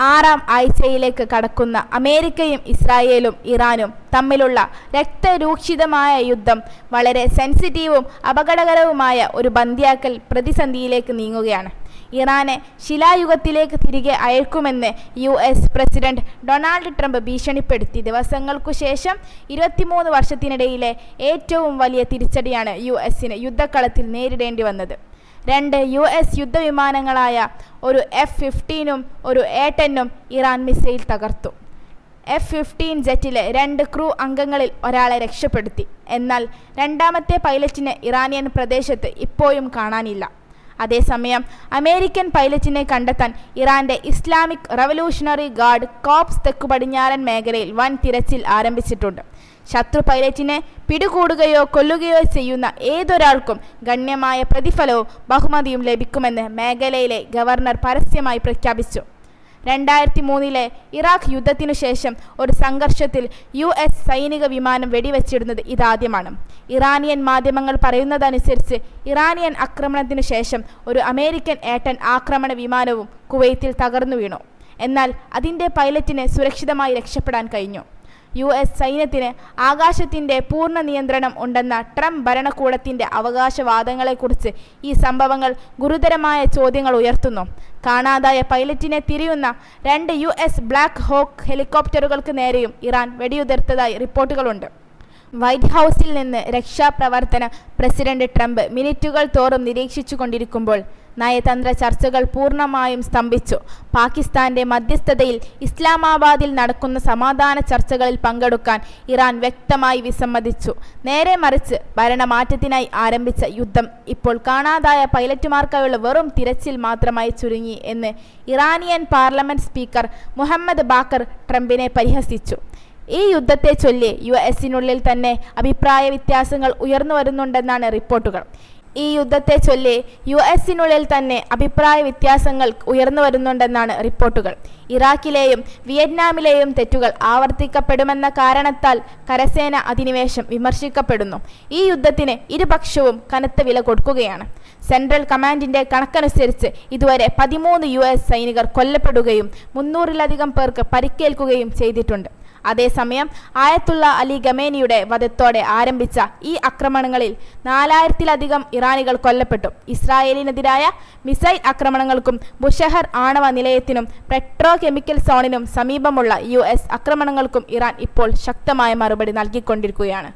6ാം ആഴ്ചയിലേക്ക് കടക്കുന്ന അമേരിക്കയും ഇസ്രായേലും ഇറാനും തമ്മിലുള്ള രക്തരൂക്ഷിതമായ യുദ്ധം വളരെ സെൻസിറ്റീവും അപകടകരവുമായ ഒരു ബന്ദിയാക്കൽ പ്രതിസന്ധിയിലേക്ക് നീങ്ങുകയാണ്. ഇറാനെ ശിലായുഗത്തിലേക്ക് തിരികെ അയക്കുമെന്ന് US പ്രസിഡന്റ് ഡൊണാൾഡ് ട്രംപ് ഭീഷണിപ്പെടുത്തി ദിവസങ്ങൾക്കു ശേഷം 23 വർഷത്തിനിടയിലെ ഏറ്റവും വലിയ തിരിച്ചടിയാണ് USന് യുദ്ധക്കളത്തിൽ നേരിടേണ്ടി വന്നത്. 2 US യുദ്ധവിമാനങ്ങളായ ഒരു F-15ഉം ഒരു A-10ഉം ഇറാൻ മിസൈൽ തകർത്തു. F-15 ജെറ്റിലെ 2 ക്രൂ അംഗങ്ങളിൽ ഒരാളെ രക്ഷപ്പെടുത്തി. എന്നാൽ രണ്ടാമത്തെ പൈലറ്റിനെ ഇറാനിയൻ പ്രദേശത്ത് ഇപ്പോഴും കാണാനില്ല. അതേസമയം അമേരിക്കൻ പൈലറ്റിനെ കണ്ടെത്താൻ ഇറാന്റെ ഇസ്ലാമിക് റവല്യൂഷണറി ഗാർഡ് കോപ്സ് തെക്കു പടിഞ്ഞാറൻ മേഖലയിൽ വൻ തിരച്ചിൽ ആരംഭിച്ചിട്ടുണ്ട്. ശത്രു പൈലറ്റിനെ പിടികൂടുകയോ കൊല്ലുകയോ ചെയ്യുന്ന ഏതൊരാൾക്കും ഗണ്യമായ പ്രതിഫലവും ബഹുമതിയും ലഭിക്കുമെന്ന് മേഖലയിലെ ഗവർണർ പരസ്യമായി പ്രഖ്യാപിച്ചു. 2003 ഇറാഖ് യുദ്ധത്തിനു ശേഷം ഒരു സംഘർഷത്തിൽ US സൈനിക വിമാനം വെടിവെച്ചിടുന്നത് ഇതാദ്യമാണ്. ഇറാനിയൻ മാധ്യമങ്ങൾ പറയുന്നതനുസരിച്ച് ഇറാനിയൻ ആക്രമണത്തിനു ശേഷം ഒരു അമേരിക്കൻ A-10 ആക്രമണ വിമാനവും കുവൈത്തിൽ തകർന്നു വീണു. എന്നാൽ അതിൻ്റെ പൈലറ്റിന് സുരക്ഷിതമായി രക്ഷപ്പെടാൻ കഴിഞ്ഞു. US സൈന്യത്തിന് ആകാശത്തിൻ്റെ പൂർണ്ണ നിയന്ത്രണം ഉണ്ടെന്ന ട്രംപ് ഭരണകൂടത്തിൻ്റെ അവകാശവാദങ്ങളെക്കുറിച്ച് ഈ സംഭവങ്ങൾ ഗുരുതരമായ ചോദ്യങ്ങൾ ഉയർത്തുന്നു. കാണാതായ പൈലറ്റിനെ തിരയുന്ന 2 US ബ്ലാക്ക് ഹോക്ക് ഹെലികോപ്റ്ററുകൾക്ക് നേരെയും ഇറാൻ വെടിയുതിർത്തതായി റിപ്പോർട്ടുകളുണ്ട്. വൈറ്റ് ഹൗസിൽ നിന്ന് രക്ഷാപ്രവർത്തനം പ്രസിഡന്റ് ട്രംപ് മിനിറ്റുകൾ തോറും നിരീക്ഷിച്ചു കൊണ്ടിരിക്കുമ്പോൾ നയതന്ത്ര ചർച്ചകൾ പൂർണ്ണമായും സ്തംഭിച്ചു. പാകിസ്ഥാന്റെ മധ്യസ്ഥതയിൽ ഇസ്ലാമാബാദിൽ നടക്കുന്ന സമാധാന ചർച്ചകളിൽ പങ്കെടുക്കാൻ ഇറാൻ വ്യക്തമായി വിസമ്മതിച്ചു. നേരെ മറിച്ച് ഭരണമാറ്റത്തിനായി ആരംഭിച്ച യുദ്ധം ഇപ്പോൾ കാണാതായ പൈലറ്റുമാർക്കായുള്ള വെറും തിരച്ചിൽ മാത്രമായി ചുരുങ്ങി എന്ന് ഇറാനിയൻ പാർലമെന്റ് സ്പീക്കർ മുഹമ്മദ് ബാക്കർ ട്രംപിനെ പരിഹസിച്ചു. ഈ യുദ്ധത്തെ ചൊല്ലി USനുള്ളിൽ തന്നെ അഭിപ്രായ വ്യത്യാസങ്ങൾ ഉയർന്നു വരുന്നുണ്ടെന്നാണ് റിപ്പോർട്ടുകൾ. ഇറാഖിലെയും വിയറ്റ്നാമിലെയും തെറ്റുകൾ ആവർത്തിക്കപ്പെടുമെന്ന കാരണത്താൽ കരസേന അധിനിവേശം വിമർശിക്കപ്പെടുന്നു. ഈ യുദ്ധത്തിന് ഇരുപക്ഷവും കനത്ത വില കൊടുക്കുകയാണ്. സെൻട്രൽ കമാൻഡിന്റെ കണക്കനുസരിച്ച് ഇതുവരെ 13 US സൈനികർ കൊല്ലപ്പെടുകയും 300-ലധികം പേർക്ക് പരിക്കേൽക്കുകയും ചെയ്തിട്ടുണ്ട്. അതേസമയം ആയത്തുള്ള അലി ഖമേനിയുടെ വധത്തോടെ ആരംഭിച്ച ഈ ആക്രമണങ്ങളിൽ 4000-ലധികം ഇറാനികൾ കൊല്ലപ്പെട്ടു. ഇസ്രായേലിനെതിരായ മിസൈൽ ആക്രമണങ്ങൾക്കും ബുഷഹർ ആണവ നിലയത്തിനും പെട്രോ കെമിക്കൽ സോണിനും സമീപമുള്ള US ആക്രമണങ്ങൾക്കും ഇറാൻ ഇപ്പോൾ ശക്തമായ മറുപടി നൽകിക്കൊണ്ടിരിക്കുകയാണ്.